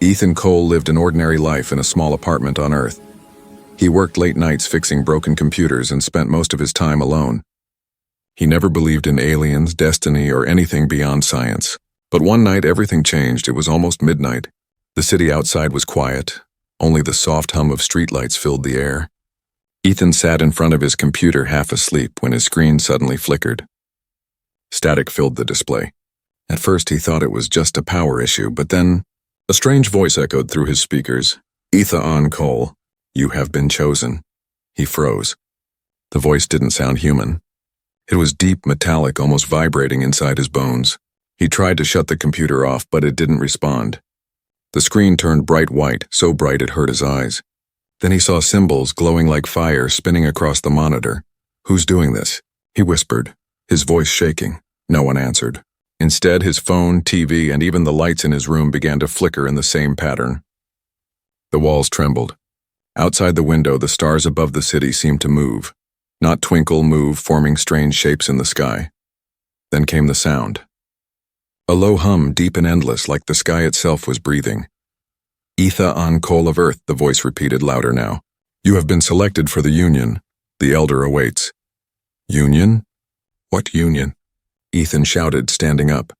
Ethan Cole lived an ordinary life in a small apartment on Earth. He worked late nights fixing broken computers and spent most of his time alone. He never believed in aliens, destiny, or anything beyond science. But one night everything changed. It was almost midnight. The city outside was quiet. Only the soft hum of streetlights filled the air. Ethan sat in front of his computer half asleep when his screen suddenly flickered. Static filled the display. At first he thought it was just a power issue, but then a strange voice echoed through his speakers. "Ethan Cole, you have been chosen." He froze. The voice didn't sound human. It was deep, metallic, almost vibrating inside his bones. He tried to shut the computer off, but it didn't respond. The screen turned bright white, so bright it hurt his eyes. Then he saw symbols glowing like fire spinning across the monitor. "Who's doing this?" he whispered, his voice shaking. No one answered. Instead, his phone, TV, and even the lights in his room began to flicker in the same pattern. The walls trembled. Outside the window, the stars above the city seemed to move. Not twinkle, move, forming strange shapes in the sky. Then came the sound. A low hum, deep and endless, like the sky itself was breathing. "Ethan Cole of Earth," the voice repeated louder now. "You have been selected for the Union. The Elder awaits." "Union? What union?" Ethan shouted, standing up.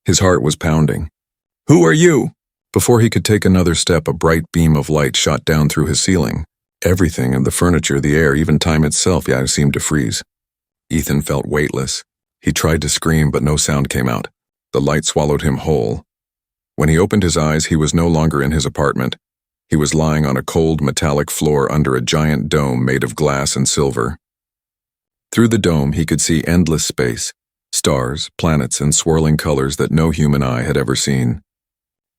His heart was pounding. "Who are you?" Before he could take another step, a bright beam of light shot down through his ceiling. Everything, and the furniture, the air, even time itself, seemed to freeze. Ethan felt weightless. He tried to scream, but no sound came out. The light swallowed him whole. When he opened his eyes, he was no longer in his apartment. He was lying on a cold, metallic floor under a giant dome made of glass and silver. Through the dome, he could see endless space, stars, planets, and swirling colors that no human eye had ever seen.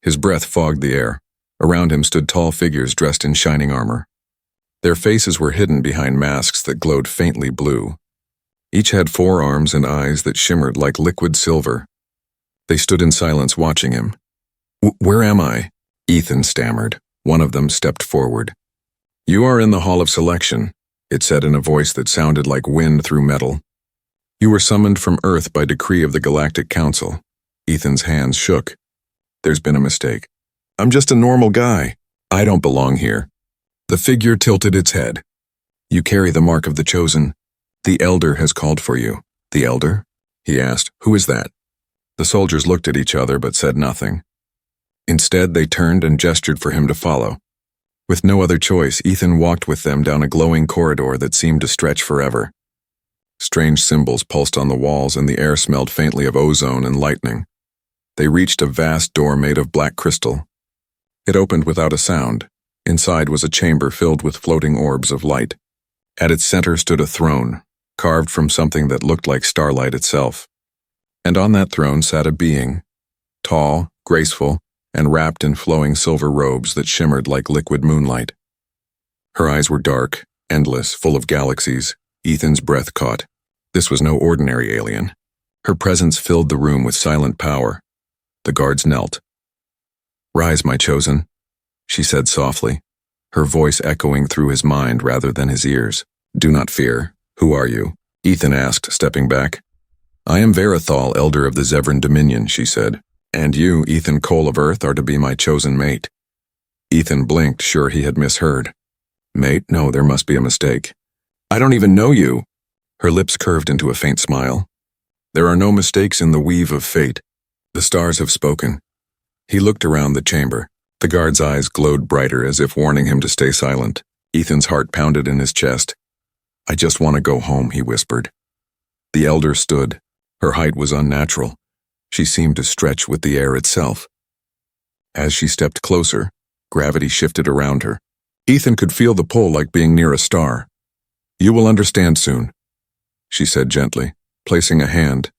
His breath fogged the air. Around him stood tall figures dressed in shining armor. Their faces were hidden behind masks that glowed faintly blue. Each had 4 arms and eyes that shimmered like liquid silver. They stood in silence watching him. Where am I?" Ethan stammered. One of them stepped forward. "You are in the Hall of Selection," it said in a voice that sounded like wind through metal. "You were summoned from Earth by decree of the Galactic Council." Ethan's hands shook. "There's been a mistake. I'm just a normal guy. I don't belong here." The figure tilted its head. "You carry the mark of the chosen. The Elder has called for you." "The Elder?" he asked. "Who is that?" The soldiers looked at each other but said nothing. Instead, they turned and gestured for him to follow. With no other choice, Ethan walked with them down a glowing corridor that seemed to stretch forever. Strange symbols pulsed on the walls, and the air smelled faintly of ozone and lightning. They reached a vast door made of black crystal. It opened without a sound. Inside was a chamber filled with floating orbs of light. At its center stood a throne, carved from something that looked like starlight itself. And on that throne sat a being, tall, graceful, and wrapped in flowing silver robes that shimmered like liquid moonlight. Her eyes were dark, endless, full of galaxies. Ethan's breath caught. This was no ordinary alien. Her presence filled the room with silent power. The guards knelt. "Rise, my chosen," she said softly, her voice echoing through his mind rather than his ears. "Do not fear. Who are you?" Ethan asked, stepping back. "I am Verathol, Elder of the Zevran Dominion," she said. "And you, Ethan Cole of Earth, are to be my chosen mate." Ethan blinked, sure he had misheard. "Mate? No, there must be a mistake." "I don't even know you." Her lips curved into a faint smile. "There are no mistakes in the weave of fate. The stars have spoken." He looked around the chamber. The guard's eyes glowed brighter, as if warning him to stay silent. Ethan's heart pounded in his chest. "I just want to go home," he whispered. The Elder stood. Her height was unnatural. She seemed to stretch with the air itself. As she stepped closer, gravity shifted around her. Ethan could feel the pull like being near a star. "You will understand soon," she said gently, placing a hand,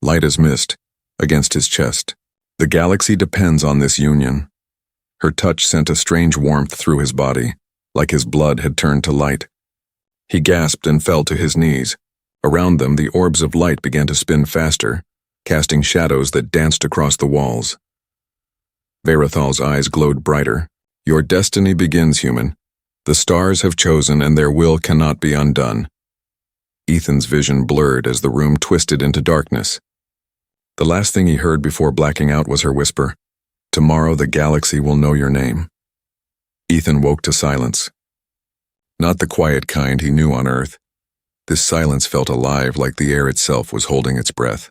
light as mist, against his chest. "The galaxy depends on this union." Her touch sent a strange warmth through his body, like his blood had turned to light. He gasped and fell to his knees. Around them, the orbs of light began to spin faster, casting shadows that danced across the walls. Verathal's eyes glowed brighter. "Your destiny begins, human. The stars have chosen, and their will cannot be undone." Ethan's vision blurred as the room twisted into darkness. The last thing he heard before blacking out was her whisper, Tomorrow the galaxy will know your name. Ethan woke to silence. Not the quiet kind he knew on Earth. This silence felt alive, like the air itself was holding its breath.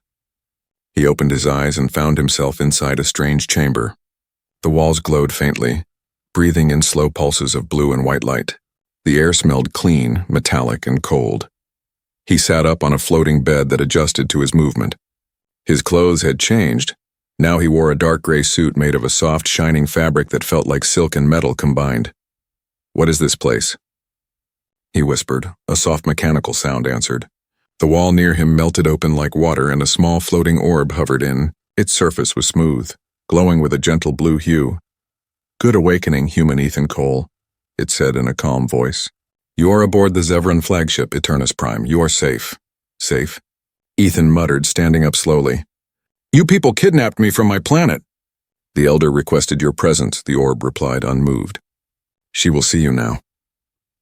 He opened his eyes and found himself inside a strange chamber. The walls glowed faintly, breathing in slow pulses of blue and white light. The air smelled clean, metallic, and cold. He sat up on a floating bed that adjusted to his movement. His clothes had changed. Now he wore a dark gray suit made of a soft, shining fabric that felt like silk and metal combined. "What is this place?" he whispered. A soft mechanical sound answered. The wall near him melted open like water, and a small floating orb hovered in. Its surface was smooth, glowing with a gentle blue hue. "Good awakening, human Ethan Cole," it said in a calm voice. "You are aboard the Zevran flagship, Eternus Prime. You are safe." "Safe?" Ethan muttered, standing up slowly. "You people kidnapped me from my planet." "The Elder requested your presence," the orb replied, unmoved. "She will see you now."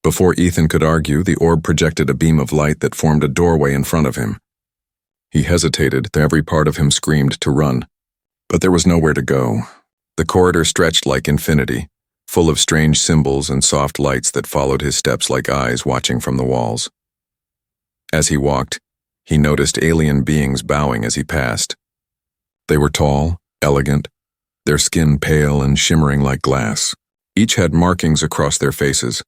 Before Ethan could argue, the orb projected a beam of light that formed a doorway in front of him. He hesitated, every part of him screamed to run. But there was nowhere to go. The corridor stretched like infinity, full of strange symbols and soft lights that followed his steps like eyes watching from the walls. As he walked, he noticed alien beings bowing as he passed. They were tall, elegant, their skin pale and shimmering like glass. Each had markings across their faces,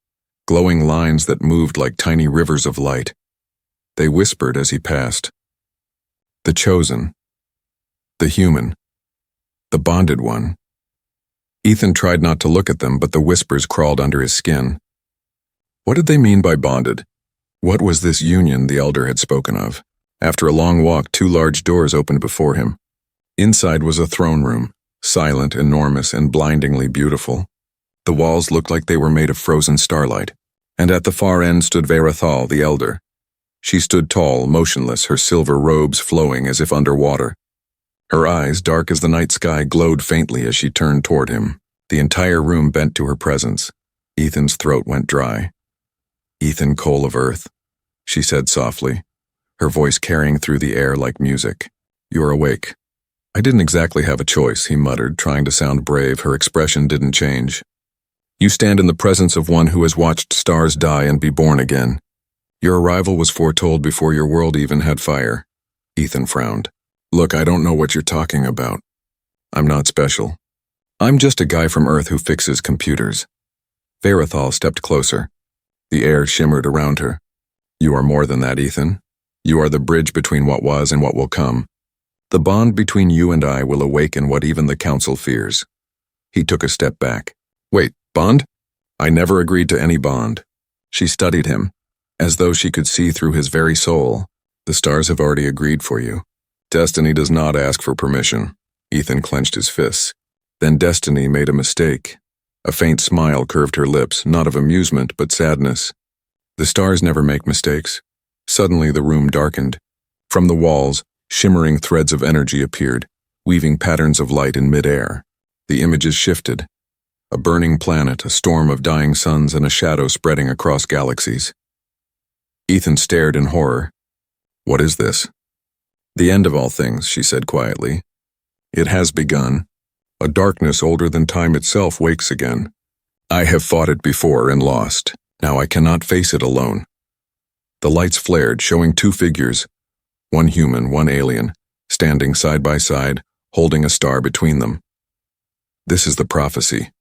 glowing lines that moved like tiny rivers of light. They whispered as he passed. The chosen. The human. The bonded one. Ethan tried not to look at them, but the whispers crawled under his skin. What did they mean by bonded? What was this union the Elder had spoken of? After a long walk, 2 large doors opened before him. Inside was a throne room, silent, enormous, and blindingly beautiful. The walls looked like they were made of frozen starlight, and at the far end stood Verathal, the Elder. She stood tall, motionless, her silver robes flowing as if underwater. Her eyes, dark as the night sky, glowed faintly as she turned toward him. The entire room bent to her presence. Ethan's throat went dry. "Ethan Cole of Earth," she said softly, her voice carrying through the air like music. "You're awake." "I didn't exactly have a choice," he muttered, trying to sound brave. Her expression didn't change. "You stand in the presence of one who has watched stars die and be born again. Your arrival was foretold before your world even had fire." Ethan frowned. "Look, I don't know what you're talking about. I'm not special. I'm just a guy from Earth who fixes computers." Verathal stepped closer. The air shimmered around her. "You are more than that, Ethan. You are the bridge between what was and what will come. The bond between you and I will awaken what even the Council fears." He took a step back. "Wait, bond? I never agreed to any bond." She studied him, as though she could see through his very soul. "The stars have already agreed for you. Destiny does not ask for permission." Ethan clenched his fists. "Then Destiny made a mistake." A faint smile curved her lips, not of amusement, but sadness. "The stars never make mistakes." Suddenly the room darkened. From the walls, shimmering threads of energy appeared, weaving patterns of light in midair. The images shifted. A burning planet, a storm of dying suns, and a shadow spreading across galaxies. Ethan stared in horror. "What is this?" "The end of all things," she said quietly. "It has begun. A darkness older than time itself wakes again. I have fought it before and lost. Now I cannot face it alone." The lights flared, showing 2 figures, one human, one alien, standing side by side, holding a star between them. "This is the prophecy,"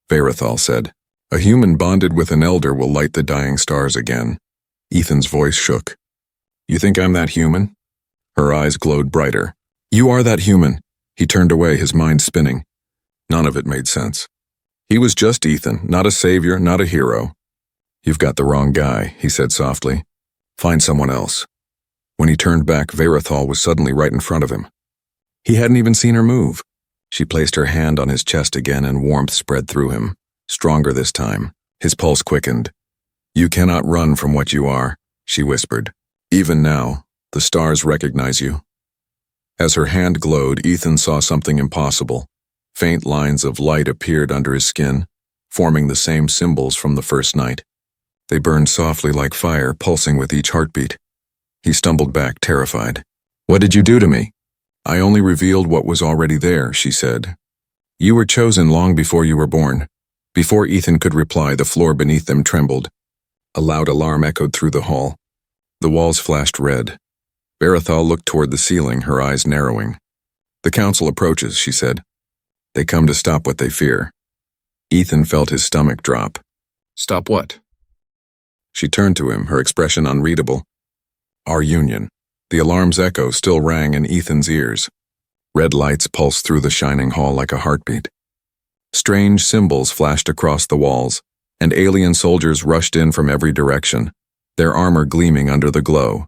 Verathal said. "A human bonded with an elder will light the dying stars again." Ethan's voice shook. "You think I'm that human?" Her eyes glowed brighter. "You are that human." He turned away, his mind spinning. None of it made sense. He was just Ethan, not a savior, not a hero. "You've got the wrong guy," he said softly. "Find someone else." When he turned back, Verathal was suddenly right in front of him. He hadn't even seen her move. She placed her hand on his chest again, and warmth spread through him, stronger this time. His pulse quickened. "You cannot run from what you are," she whispered. "Even now, the stars recognize you." As her hand glowed, Ethan saw something impossible. Faint lines of light appeared under his skin, forming the same symbols from the first night. They burned softly like fire, pulsing with each heartbeat. He stumbled back, terrified. "What did you do to me?" "I only revealed what was already there," she said. You were chosen long before you were born. Before Ethan could reply, the floor beneath them trembled. A loud alarm echoed through the hall. The walls flashed red. Barathol looked toward the ceiling, her eyes narrowing. The council approaches, she said. They come to stop what they fear. Ethan felt his stomach drop. Stop what? She turned to him, her expression unreadable. Our union. The alarm's echo still rang in Ethan's ears. Red lights pulsed through the shining hall like a heartbeat. Strange symbols flashed across the walls, and alien soldiers rushed in from every direction, their armor gleaming under the glow.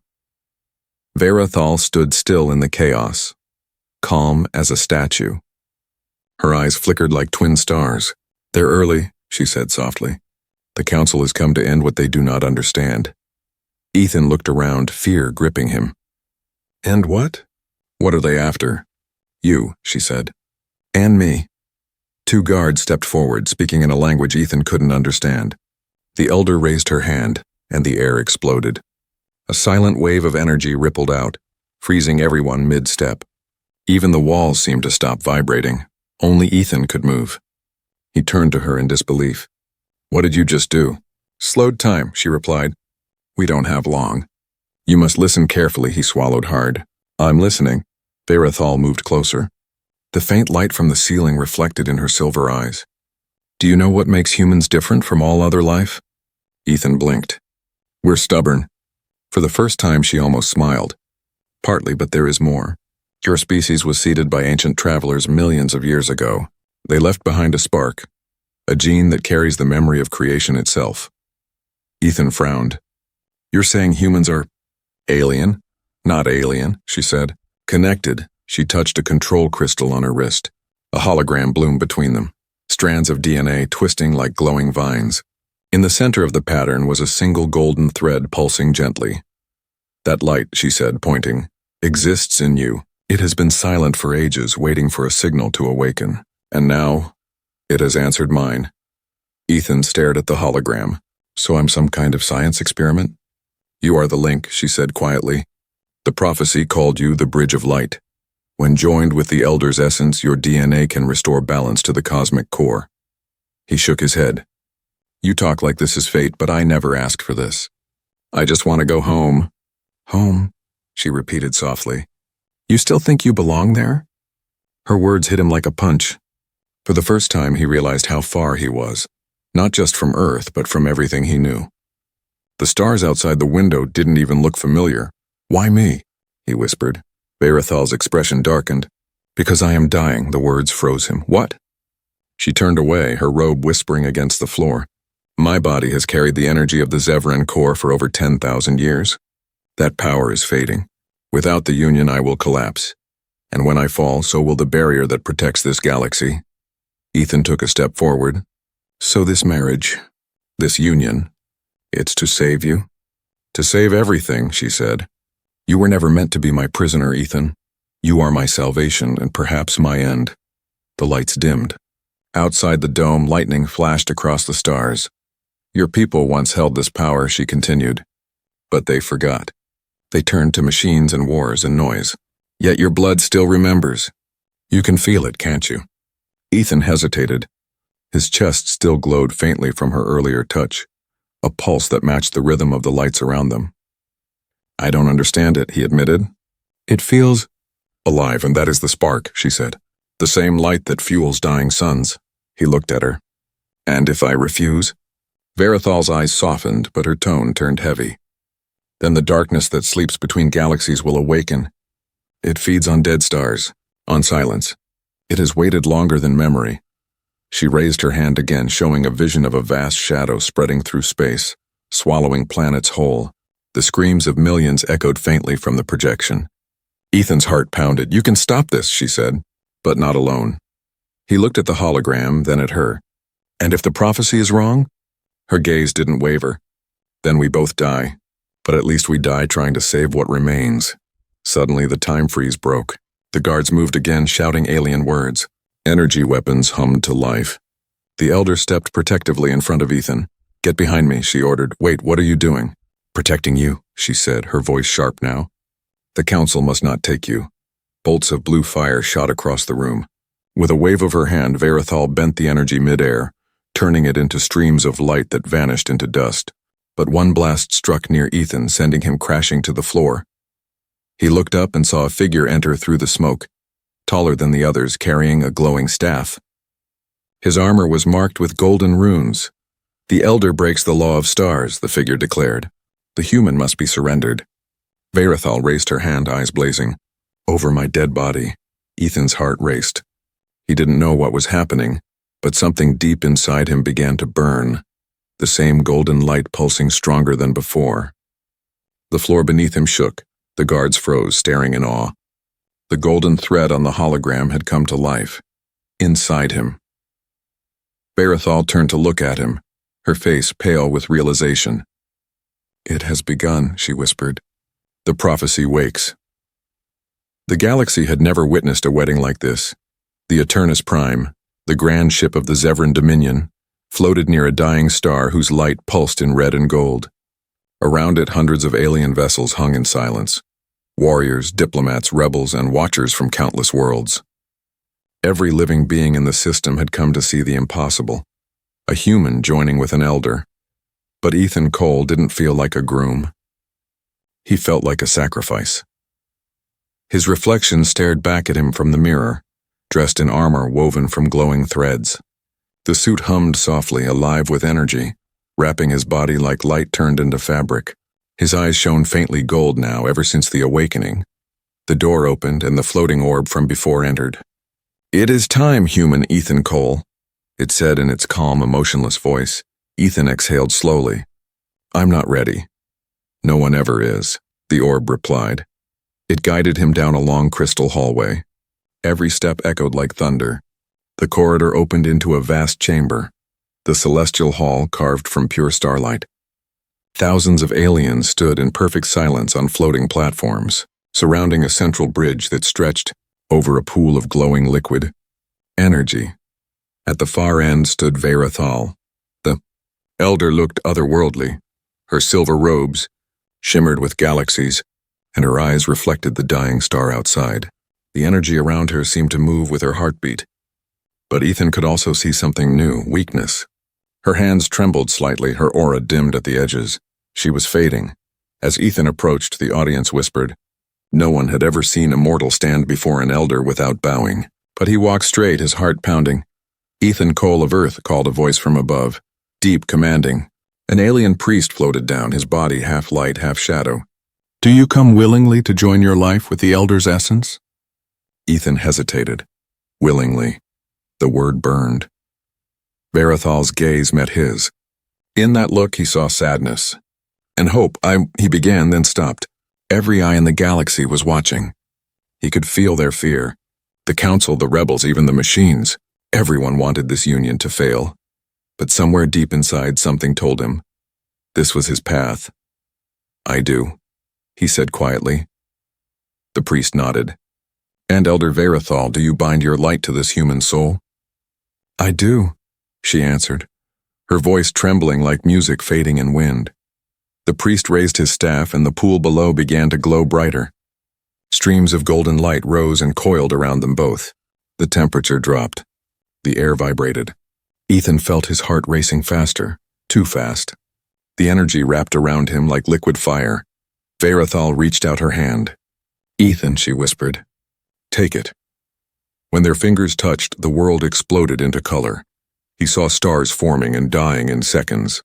Barathol stood still in the chaos, calm as a statue. Her eyes flickered like twin stars. They're early, she said softly. The council has come to end what they do not understand. Ethan looked around, fear gripping him. And what? What are they after? You, she said. And me. Two guards stepped forward, speaking in a language Ethan couldn't understand. The elder raised her hand, and the air exploded. A silent wave of energy rippled out, freezing everyone mid-step. Even the walls seemed to stop vibrating. Only Ethan could move. He turned to her in disbelief. What did you just do? Slowed time, she replied. We don't have long. You must listen carefully, he swallowed hard. I'm listening. Barathol moved closer. The faint light from the ceiling reflected in her silver eyes. Do you know what makes humans different from all other life? Ethan blinked. We're stubborn. For the first time, she almost smiled. Partly, but there is more. Your species was seeded by ancient travelers millions of years ago. They left behind a spark, a gene that carries the memory of creation itself. Ethan frowned. You're saying humans are alien? Not alien, she said. Connected. She touched a control crystal on her wrist. A hologram bloomed between them, strands of DNA twisting like glowing vines. In the center of the pattern was a single golden thread pulsing gently. That light, she said, pointing, exists in you. It has been silent for ages, waiting for a signal to awaken. And now, it has answered mine. Ethan stared at the hologram. So I'm some kind of science experiment? You are the link, she said quietly. The prophecy called you the Bridge of Light. When joined with the Elder's essence, your DNA can restore balance to the cosmic core. He shook his head. You talk like this is fate, but I never asked for this. I just want to go home. Home, she repeated softly. You still think you belong there? Her words hit him like a punch. For the first time, he realized how far he was, not just from Earth, but from everything he knew. The stars outside the window didn't even look familiar. Why me? He whispered. Barathal's expression darkened. Because I am dying, the words froze him. What? She turned away, her robe whispering against the floor. My body has carried the energy of the Zevran core for over 10,000 years. That power is fading. Without the union, I will collapse. And when I fall, so will the barrier that protects this galaxy. Ethan took a step forward. So this marriage, this union, it's to save you? To save everything, she said. You were never meant to be my prisoner, Ethan. You are my salvation and perhaps my end. The lights dimmed. Outside the dome, lightning flashed across the stars. Your people once held this power, she continued. But they forgot. They turned to machines and wars and noise. Yet your blood still remembers. You can feel it, can't you? Ethan hesitated. His chest still glowed faintly from her earlier touch, a pulse that matched the rhythm of the lights around them. I don't understand it, he admitted. It feels alive, and that is the spark, she said. The same light that fuels dying suns. He looked at her. And if I refuse? Barathal's eyes softened, but her tone turned heavy. Then the darkness that sleeps between galaxies will awaken. It feeds on dead stars, on silence. It has waited longer than memory. She raised her hand again, showing a vision of a vast shadow spreading through space, swallowing planets whole. The screams of millions echoed faintly from the projection. Ethan's heart pounded. You can stop this, she said, but not alone. He looked at the hologram, then at her. And if the prophecy is wrong? Her gaze didn't waver. Then we both die. But at least we die trying to save what remains. Suddenly the time freeze broke. The guards moved again, shouting alien words. Energy weapons hummed to life. The elder stepped protectively in front of Ethan. Get behind me, she ordered. Wait, what are you doing? Protecting you, she said, her voice sharp now. The council must not take you. Bolts of blue fire shot across the room. With a wave of her hand, Verathal bent the energy midair, turning it into streams of light that vanished into dust. But one blast struck near Ethan, sending him crashing to the floor. He looked up and saw a figure enter through the smoke, taller than the others, carrying a glowing staff. His armor was marked with golden runes. "The Elder breaks the law of stars," the figure declared. "The human must be surrendered." Verathal raised her hand, eyes blazing. "Over my dead body." Ethan's heart raced. He didn't know what was happening, but something deep inside him began to burn, the same golden light pulsing stronger than before. The floor beneath him shook. The guards froze, staring in awe. The golden thread on the hologram had come to life, inside him. Verathal turned to look at him, her face pale with realization. "It has begun," she whispered. "The prophecy wakes." The galaxy had never witnessed a wedding like this. The Eternus Prime, the grand ship of the Zevran Dominion, floated near a dying star whose light pulsed in red and gold. Around it, hundreds of alien vessels hung in silence. Warriors, diplomats, rebels, and watchers from countless worlds. Every living being in the system had come to see the impossible, a human joining with an elder. But Ethan Cole didn't feel like a groom. He felt like a sacrifice. His reflection stared back at him from the mirror, dressed in armor woven from glowing threads. The suit hummed softly, alive with energy, wrapping his body like light turned into fabric. His eyes shone faintly gold now, ever since the awakening. The door opened and the floating orb from before entered. "It is time, human Ethan Cole," it said in its calm, emotionless voice. Ethan exhaled slowly. "I'm not ready." "No one ever is," the orb replied. It guided him down a long crystal hallway. Every step echoed like thunder. The corridor opened into a vast chamber, the celestial hall carved from pure starlight. Thousands of aliens stood in perfect silence on floating platforms, surrounding a central bridge that stretched over a pool of glowing liquid energy. At the far end stood Verathal. The elder looked otherworldly. Her silver robes shimmered with galaxies, and her eyes reflected the dying star outside. The energy around her seemed to move with her heartbeat. But Ethan could also see something new, weakness. Her hands trembled slightly, her aura dimmed at the edges. She was fading. As Ethan approached, the audience whispered. No one had ever seen a mortal stand before an elder without bowing. But he walked straight, his heart pounding. "Ethan Cole of Earth," called a voice from above, deep, commanding. An alien priest floated down, his body half light, half shadow. "Do you come willingly to join your life with the elder's essence?" Ethan hesitated. Willingly. The word burned. Verathal's gaze met his. In that look he saw sadness. "And hope, he began, then stopped. Every eye in the galaxy was watching. He could feel their fear. The Council, the rebels, even the machines. Everyone wanted this union to fail. But somewhere deep inside, something told him. This was his path. "I do," he said quietly. The priest nodded. "And Elder Verathal, do you bind your light to this human soul?" "I do," she answered, her voice trembling like music fading in wind. The priest raised his staff and the pool below began to glow brighter. Streams of golden light rose and coiled around them both. The temperature dropped. The air vibrated. Ethan felt his heart racing faster, too fast. The energy wrapped around him like liquid fire. Verathal reached out her hand. "Ethan," she whispered. "Take it." When their fingers touched, the world exploded into color. He saw stars forming and dying in seconds,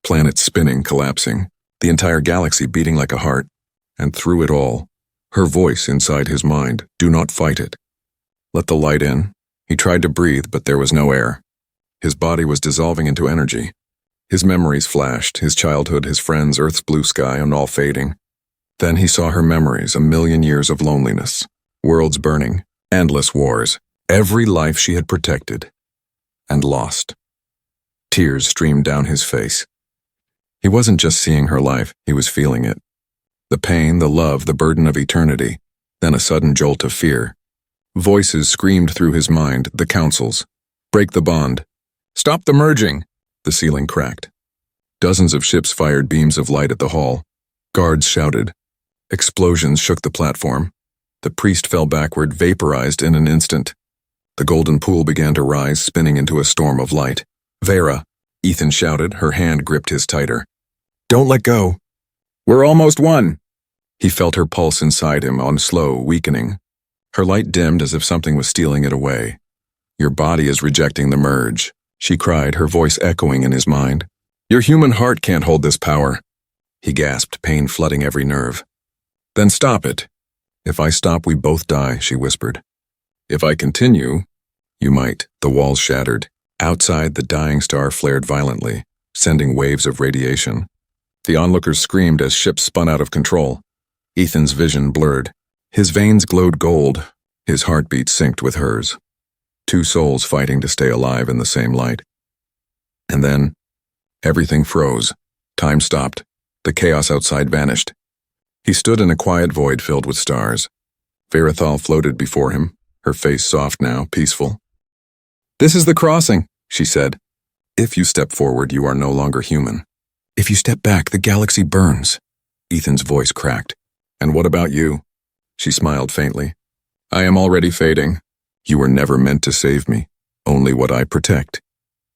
planets spinning, collapsing, the entire galaxy beating like a heart. And through it all, her voice inside his mind, "Do not fight it. Let the light in." He tried to breathe, but there was no air. His body was dissolving into energy. His memories flashed, his childhood, his friends, Earth's blue sky, and all fading. Then he saw her memories, 1,000,000 years of loneliness, worlds burning, endless wars, every life she had protected and lost. Tears streamed down his face. He wasn't just seeing her life, he was feeling it. The pain, the love, the burden of eternity, then a sudden jolt of fear. Voices screamed through his mind, the councils. "Break the bond. Stop the merging." The ceiling cracked. Dozens of ships fired beams of light at the hall. Guards shouted. Explosions shook the platform. The priest fell backward, vaporized in an instant. The golden pool began to rise, spinning into a storm of light. "Vera," Ethan shouted, her hand gripped his tighter. "Don't let go. We're almost won." He felt her pulse inside him on slow, weakening. Her light dimmed as if something was stealing it away. "Your body is rejecting the merge," she cried, her voice echoing in his mind. "Your human heart can't hold this power." He gasped, pain flooding every nerve. "Then stop it." "If I stop, we both die," she whispered. "If I continue, you might." The walls shattered. Outside, the dying star flared violently, sending waves of radiation. The onlookers screamed as ships spun out of control. Ethan's vision blurred. His veins glowed gold, his heartbeat synced with hers. Two souls fighting to stay alive in the same light. And then, everything froze. Time stopped. The chaos outside vanished. He stood in a quiet void filled with stars. Verathal floated before him, her face soft now, peaceful. "This is the crossing," she said. "If you step forward, you are no longer human. If you step back, the galaxy burns." Ethan's voice cracked. "And what about you?" She smiled faintly. "I am already fading. You were never meant to save me, only what I protect."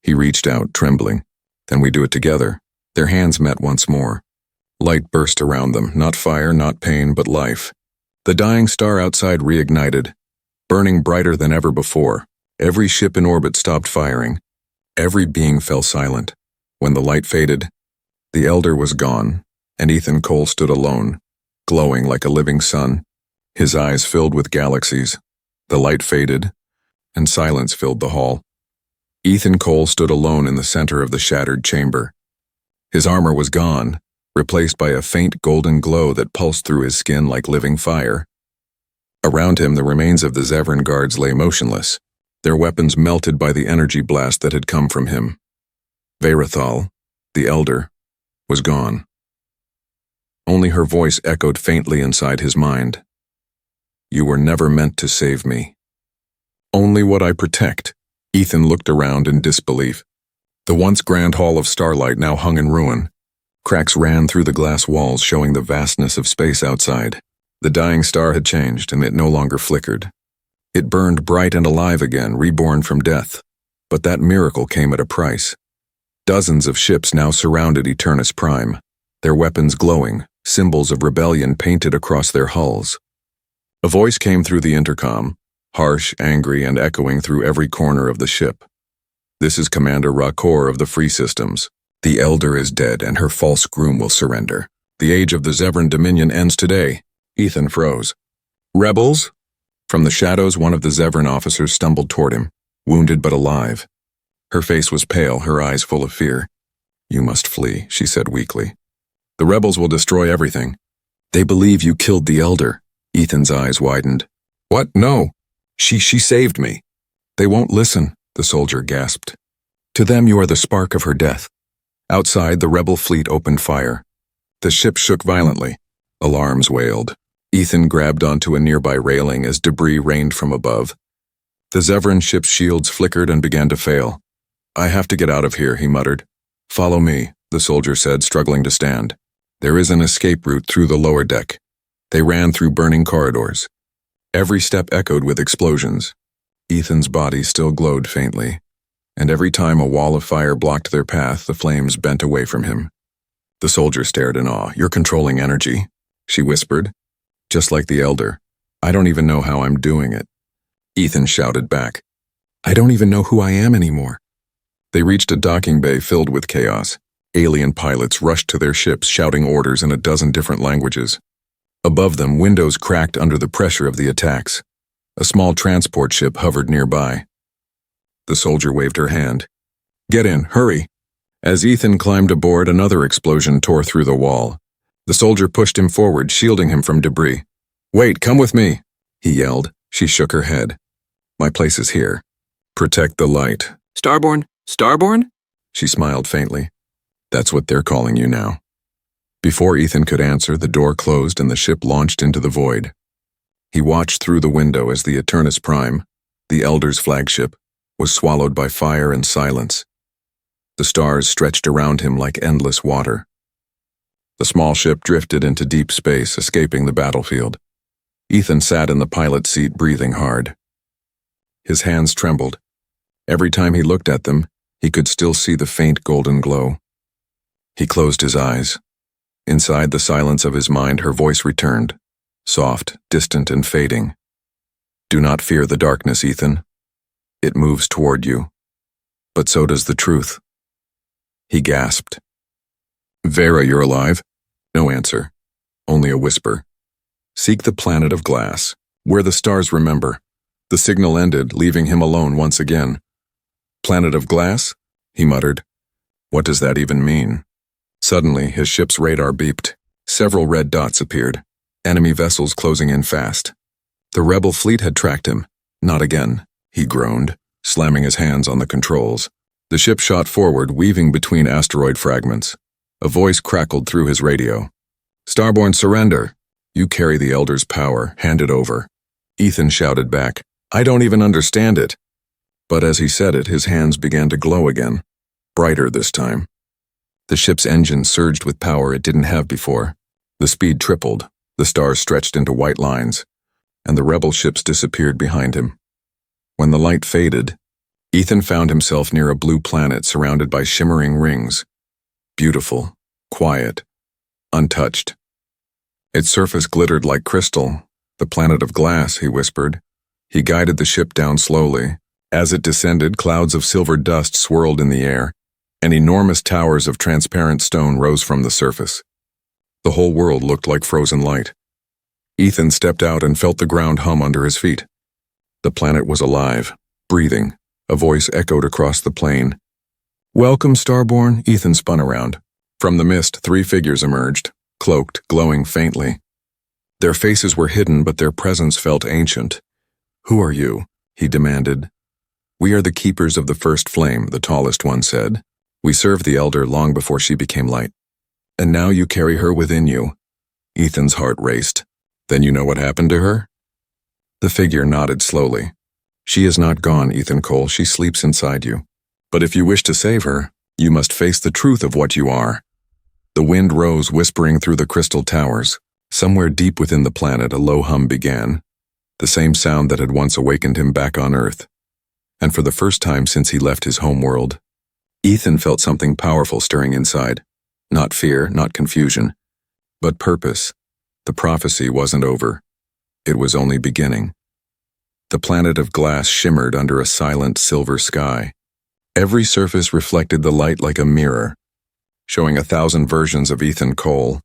He reached out, trembling. "Then we do it together." Their hands met once more. Light burst around them, not fire, not pain, but life. The dying star outside reignited, burning brighter than ever before. Every ship in orbit stopped firing. Every being fell silent. When the light faded, the Elder was gone, and Ethan Cole stood alone, glowing like a living sun, his eyes filled with galaxies. The light faded, and silence filled the hall. Ethan Cole stood alone in the center of the shattered chamber. His armor was gone, replaced by a faint golden glow that pulsed through his skin like living fire. Around him, the remains of the Zevran guards lay motionless, their weapons melted by the energy blast that had come from him. Verathal, the Elder, was gone. Only her voice echoed faintly inside his mind. "You were never meant to save me. Only what I protect." Ethan looked around in disbelief. The once grand hall of starlight now hung in ruin. Cracks ran through the glass walls, showing the vastness of space outside. The dying star had changed, and it no longer flickered. It burned bright and alive again, reborn from death. But that miracle came at a price. Dozens of ships now surrounded Eternus Prime, their weapons glowing, symbols of rebellion painted across their hulls. A voice came through the intercom, harsh, angry, and echoing through every corner of the ship. "This is Commander Rakor of the Free Systems. The Elder is dead, and her false groom will surrender. The age of the Zevran Dominion ends today." Ethan froze. "Rebels?" From the shadows, one of the Zevran officers stumbled toward him, wounded but alive. Her face was pale, her eyes full of fear. "You must flee," she said weakly. "The rebels will destroy everything." "They believe you killed the Elder." Ethan's eyes widened. "What? No. She saved me." "They won't listen," the soldier gasped. "To them you are the spark of her death." Outside, the rebel fleet opened fire. The ship shook violently. Alarms wailed. Ethan grabbed onto a nearby railing as debris rained from above. The Zevran ship's shields flickered and began to fail. "I have to get out of here," he muttered. "Follow me," the soldier said, struggling to stand. "There is an escape route through the lower deck." They ran through burning corridors. Every step echoed with explosions. Ethan's body still glowed faintly, and every time a wall of fire blocked their path, the flames bent away from him. The soldier stared in awe. "You're controlling energy," she whispered. "Just like the Elder. I don't even know how I'm doing it." Ethan shouted back. "I don't even know who I am anymore." They reached a docking bay filled with chaos. Alien pilots rushed to their ships, shouting orders in a dozen different languages. Above them, windows cracked under the pressure of the attacks. A small transport ship hovered nearby. The soldier waved her hand. "Get in, hurry." As Ethan climbed aboard, another explosion tore through the wall. The soldier pushed him forward, shielding him from debris. "Wait, come with me," he yelled. She shook her head. "My place is here. Protect the light." "Starborn? Starborn?" She smiled faintly. "That's what they're calling you now." Before Ethan could answer, the door closed and the ship launched into the void. He watched through the window as the Eternus Prime, the Elder's flagship, was swallowed by fire and silence. The stars stretched around him like endless water. The small ship drifted into deep space, escaping the battlefield. Ethan sat in the pilot's seat, breathing hard. His hands trembled. Every time he looked at them, he could still see the faint golden glow. He closed his eyes. Inside the silence of his mind, her voice returned, soft, distant, and fading. Do not fear the darkness, Ethan. It moves toward you. But so does the truth. He gasped. Vera, you're alive? No answer. Only a whisper. Seek the planet of glass, where the stars remember. The signal ended, leaving him alone once again. Planet of glass? He muttered. What does that even mean? Suddenly, his ship's radar beeped. Several red dots appeared. Enemy vessels closing in fast. The rebel fleet had tracked him. Not again, he groaned, slamming his hands on the controls. The ship shot forward, weaving between asteroid fragments. A voice crackled through his radio. Starborn, surrender. You carry the Elder's power. Hand it over. Ethan shouted back. I don't even understand it. But as he said it, his hands began to glow again. Brighter this time. The ship's engine surged with power it didn't have before. The speed tripled. The stars stretched into white lines. And the rebel ships disappeared behind him. When the light faded, Ethan found himself near a blue planet surrounded by shimmering rings. Beautiful, quiet, untouched. Its surface glittered like crystal. The planet of glass, he whispered. He guided the ship down slowly. As it descended, clouds of silver dust swirled in the air, and enormous towers of transparent stone rose from the surface. The whole world looked like frozen light. Ethan stepped out and felt the ground hum under his feet. The planet was alive, breathing. A voice echoed across the plain. Welcome, Starborn. Ethan spun around. From the mist, 3 figures emerged, cloaked, glowing faintly. Their faces were hidden, but their presence felt ancient. Who are you? He demanded. We are the keepers of the first flame, the tallest one said. We served the Elder long before she became light. And now you carry her within you. Ethan's heart raced. Then you know what happened to her? The figure nodded slowly. She is not gone, Ethan Cole. She sleeps inside you. But if you wish to save her, you must face the truth of what you are. The wind rose, whispering through the crystal towers. Somewhere deep within the planet, a low hum began. The same sound that had once awakened him back on Earth. And for the first time since he left his home world, Ethan felt something powerful stirring inside. Not fear, not confusion, but purpose. The prophecy wasn't over. It was only beginning. The planet of glass shimmered under a silent silver sky. Every surface reflected the light like a mirror, showing 1,000 versions of Ethan Cole,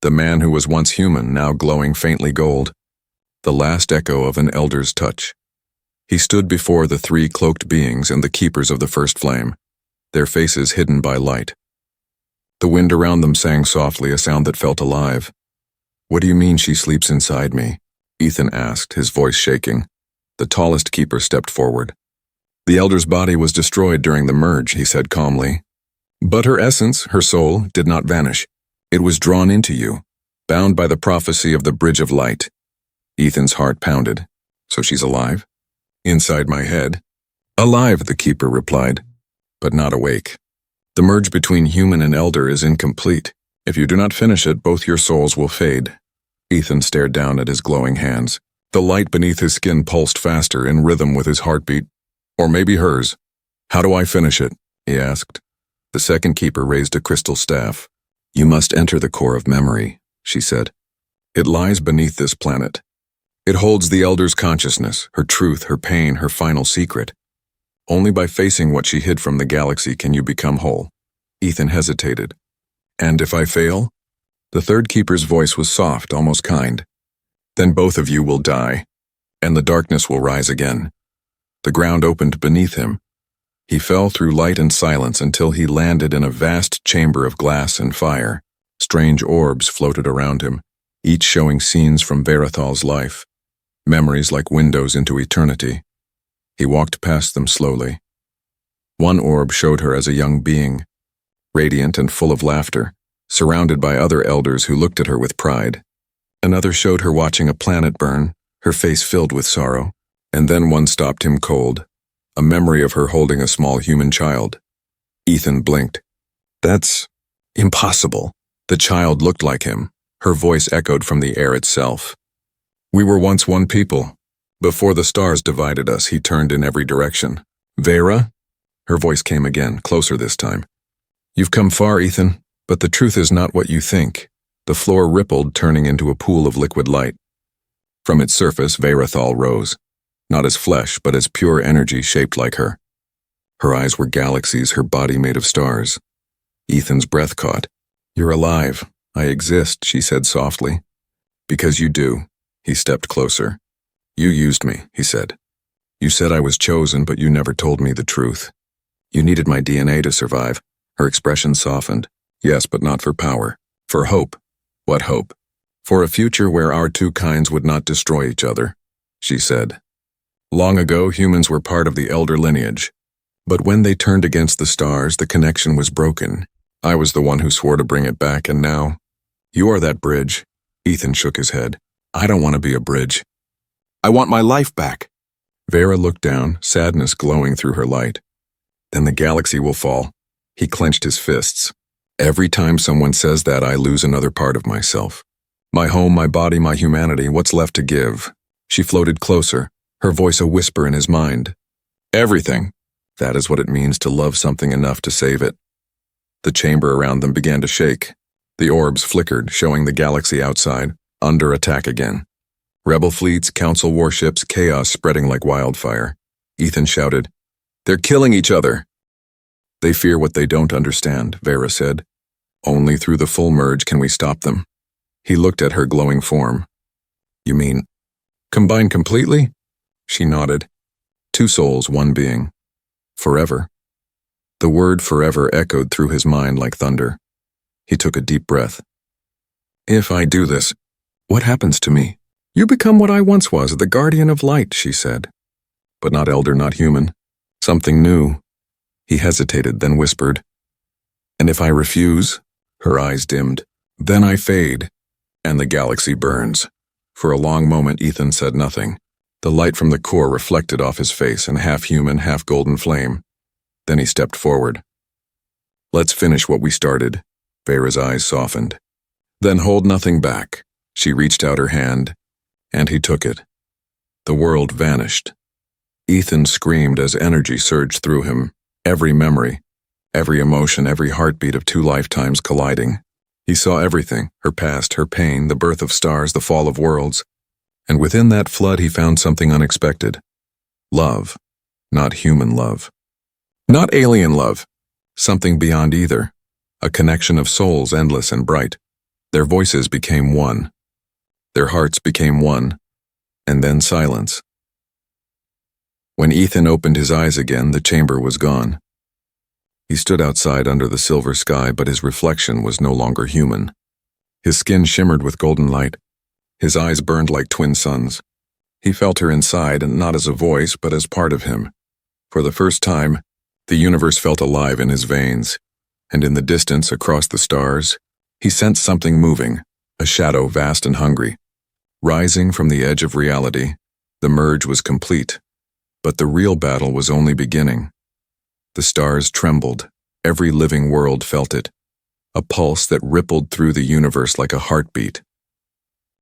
the man who was once human, now glowing faintly gold, the last echo of an Elder's touch. He stood before the 3 cloaked beings and the keepers of the first flame, their faces hidden by light. The wind around them sang softly, a sound that felt alive. What do you mean she sleeps inside me? Ethan asked, his voice shaking. The tallest keeper stepped forward. The Elder's body was destroyed during the merge, he said calmly. But her essence, her soul, did not vanish. It was drawn into you, bound by the prophecy of the Bridge of Light. Ethan's heart pounded. So she's alive? Inside my head. Alive, the keeper replied, but not awake. The merge between human and Elder is incomplete. If you do not finish it, both your souls will fade. Ethan stared down at his glowing hands. The light beneath his skin pulsed faster, in rhythm with his heartbeat. Or maybe hers. How do I finish it? He asked. The second keeper raised a crystal staff. You must enter the core of memory, she said. It lies beneath this planet. It holds the Elder's consciousness, her truth, her pain, her final secret. Only by facing what she hid from the galaxy can you become whole. Ethan hesitated. And if I fail? The third keeper's voice was soft, almost kind. Then both of you will die, and the darkness will rise again. The ground opened beneath him. He fell through light and silence until he landed in a vast chamber of glass and fire. Strange orbs floated around him, each showing scenes from Verithal's life, memories like windows into eternity. He walked past them slowly. One orb showed her as a young being, radiant and full of laughter, surrounded by other elders who looked at her with pride. Another showed her watching a planet burn, her face filled with sorrow, and then one stopped him cold, a memory of her holding a small human child. Ethan blinked. That's impossible. The child looked like him. Her voice echoed from the air itself. We were once one people. Before the stars divided us, he turned in every direction. Vera? Her voice came again, closer this time. You've come far, Ethan, but the truth is not what you think. The floor rippled, turning into a pool of liquid light. From its surface, Verathal rose, not as flesh, but as pure energy shaped like her. Her eyes were galaxies, her body made of stars. Ethan's breath caught. You're alive. I exist, she said softly. Because you do. He stepped closer. You used me, he said. You said I was chosen, but you never told me the truth. You needed my DNA to survive. Her expression softened. Yes, but not for power. For hope. What hope? For a future where our two kinds would not destroy each other, she said. Long ago, humans were part of the elder lineage. But when they turned against the stars, the connection was broken. I was the one who swore to bring it back, and now, you are that bridge. Ethan shook his head. I don't want to be a bridge. I want my life back. Vera looked down, sadness glowing through her light. Then the galaxy will fall. He clenched his fists. Every time someone says that, I lose another part of myself. My home, my body, my humanity, what's left to give? She floated closer, her voice a whisper in his mind. Everything. That is what it means to love something enough to save it. The chamber around them began to shake. The orbs flickered, showing the galaxy outside, under attack again. Rebel fleets, council warships, chaos spreading like wildfire. Ethan shouted, They're killing each other. They fear what they don't understand, Vera said. Only through the full merge can we stop them. He looked at her glowing form. You mean, combine completely? She nodded. Two souls, one being. Forever. The word forever echoed through his mind like thunder. He took a deep breath. If I do this, what happens to me? You become what I once was, the guardian of light, she said. But not elder, not human. Something new. He hesitated, then whispered. And if I refuse? Her eyes dimmed. Then I fade, and the galaxy burns. For a long moment, Ethan said nothing. The light from the core reflected off his face in half-human, half-golden flame. Then he stepped forward. Let's finish what we started. Vera's eyes softened. Then hold nothing back. She reached out her hand, and he took it. The world vanished. Ethan screamed as energy surged through him, every memory, every emotion, every heartbeat of two lifetimes colliding. He saw everything, her past, her pain, the birth of stars, the fall of worlds. And within that flood he found something unexpected. Love, not human love. Not alien love, something beyond either. A connection of souls endless and bright. Their voices became one. Their hearts became one. And then silence. When Ethan opened his eyes again, the chamber was gone. He stood outside under the silver sky, but his reflection was no longer human. His skin shimmered with golden light. His eyes burned like twin suns. He felt her inside, and not as a voice, but as part of him. For the first time, the universe felt alive in his veins, and in the distance, across the stars, he sensed something moving, a shadow vast and hungry. Rising from the edge of reality, the merge was complete, but the real battle was only beginning. The stars trembled, every living world felt it, a pulse that rippled through the universe like a heartbeat.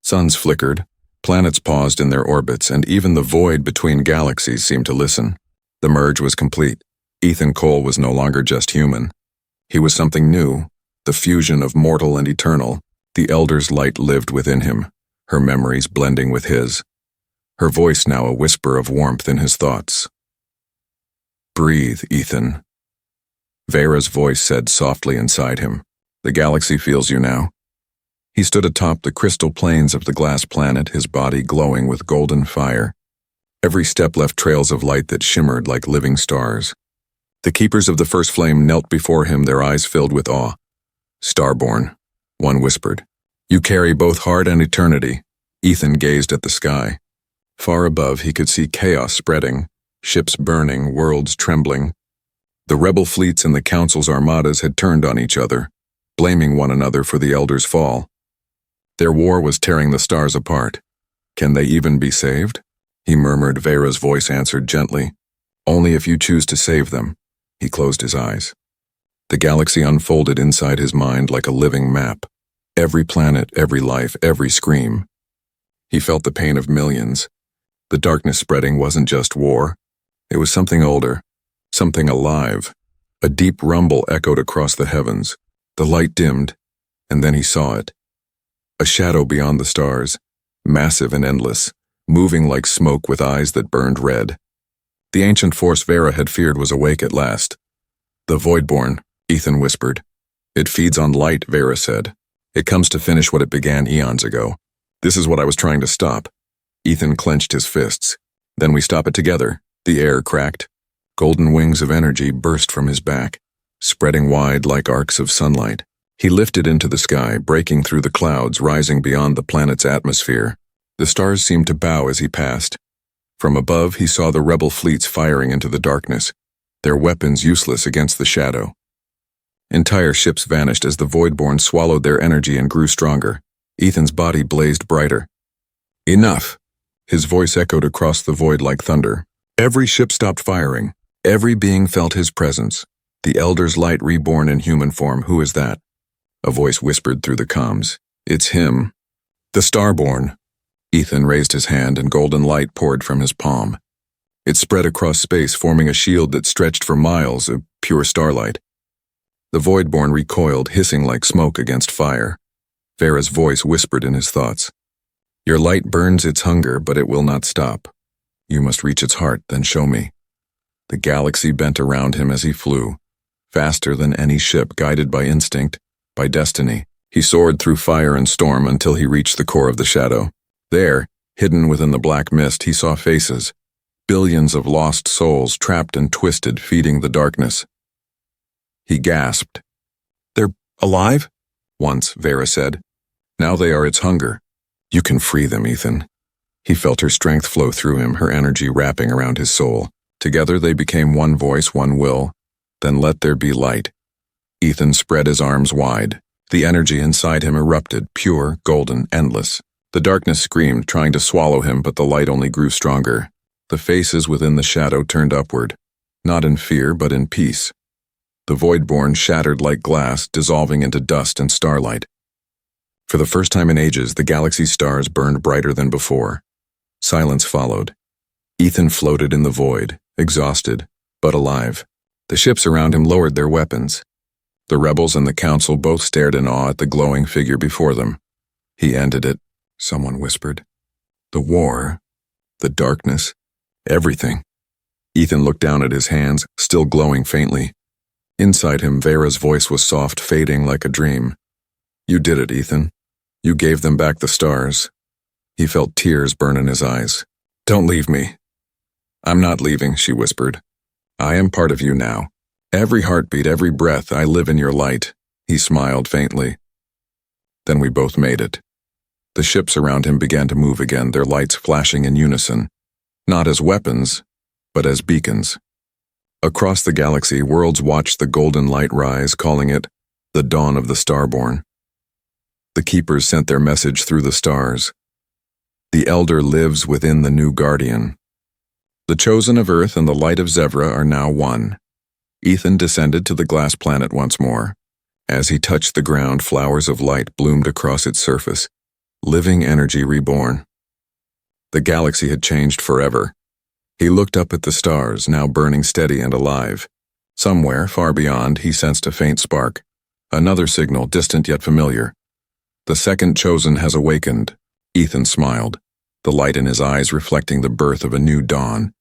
Suns flickered, planets paused in their orbits, and even the void between galaxies seemed to listen. The merge was complete. Ethan Cole was no longer just human. He was something new, the fusion of mortal and eternal. The Elder's light lived within him, her memories blending with his. Her voice now a whisper of warmth in his thoughts. Breathe, Ethan. Vera's voice said softly inside him. The galaxy feels you now. He stood atop the crystal plains of the glass planet, his body glowing with golden fire. Every step left trails of light that shimmered like living stars. The keepers of the first flame knelt before him, their eyes filled with awe. Starborn, one whispered. You carry both heart and eternity. Ethan gazed at the sky. Far above he could see chaos spreading, ships burning, worlds trembling. The rebel fleets and the council's armadas had turned on each other, blaming one another for the Elder's fall. Their war was tearing the stars apart. Can they even be saved? He murmured. Vera's voice answered gently. Only if you choose to save them. He closed his eyes. The galaxy unfolded inside his mind like a living map. Every planet, every life, every scream. He felt the pain of millions. The darkness spreading wasn't just war. It was something older, something alive. A deep rumble echoed across the heavens. The light dimmed, and then he saw it. A shadow beyond the stars, massive and endless, moving like smoke with eyes that burned red. The ancient force Vera had feared was awake at last. The Voidborn, Ethan whispered. It feeds on light, Vera said. It comes to finish what it began eons ago. This is what I was trying to stop. Ethan clenched his fists. Then we stop it together. The air cracked. Golden wings of energy burst from his back, spreading wide like arcs of sunlight. He lifted into the sky, breaking through the clouds, rising beyond the planet's atmosphere. The stars seemed to bow as he passed. From above, he saw the rebel fleets firing into the darkness, their weapons useless against the shadow. Entire ships vanished as the Voidborn swallowed their energy and grew stronger. Ethan's body blazed brighter. Enough! His voice echoed across the void like thunder. Every ship stopped firing. Every being felt his presence. The Elder's light reborn in human form. Who is that? A voice whispered through the comms. It's him. The Starborn. Ethan raised his hand and golden light poured from his palm. It spread across space, forming a shield that stretched for miles of pure starlight. The Voidborn recoiled, hissing like smoke against fire. Vera's voice whispered in his thoughts. Your light burns its hunger, but it will not stop. You must reach its heart, then show me. The galaxy bent around him as he flew, faster than any ship, guided by instinct, by destiny. He soared through fire and storm until he reached the core of the shadow. There, hidden within the black mist, he saw faces, billions of lost souls trapped and twisted, feeding the darkness. He gasped. They're alive? Once, Vera said. Now they are its hunger. You can free them, Ethan. He felt her strength flow through him, her energy wrapping around his soul. Together they became one voice, one will. Then let there be light. Ethan spread his arms wide. The energy inside him erupted, pure, golden, endless. The darkness screamed, trying to swallow him, but the light only grew stronger. The faces within the shadow turned upward, not in fear, but in peace. The Voidborn shattered like glass, dissolving into dust and starlight. For the first time in ages, the galaxy's stars burned brighter than before. Silence followed. Ethan floated in the void, exhausted, but alive. The ships around him lowered their weapons. The rebels and the council both stared in awe at the glowing figure before them. He ended it. Someone whispered. The war, the darkness, everything. Ethan looked down at his hands, still glowing faintly. Inside him, Vera's voice was soft, fading like a dream. You did it, Ethan. You gave them back the stars. He felt tears burn in his eyes. Don't leave me. I'm not leaving, she whispered. I am part of you now. Every heartbeat, every breath, I live in your light. He smiled faintly. Then we both made it. The ships around him began to move again, their lights flashing in unison, not as weapons, but as beacons. Across the galaxy, worlds watched the golden light rise, calling it the dawn of the Starborn. The Keepers sent their message through the stars. The Elder lives within the new Guardian. The Chosen of Earth and the Light of Zevra are now one. Ethan descended to the glass planet once more. As he touched the ground, flowers of light bloomed across its surface. Living energy reborn. The galaxy had changed forever. He looked up at the stars, now burning steady and alive. Somewhere, far beyond, he sensed a faint spark. Another signal, distant yet familiar. The second Chosen has awakened. Ethan smiled, the light in his eyes reflecting the birth of a new dawn.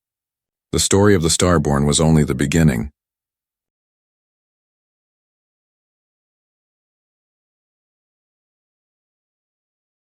The story of the Starborn was only the beginning.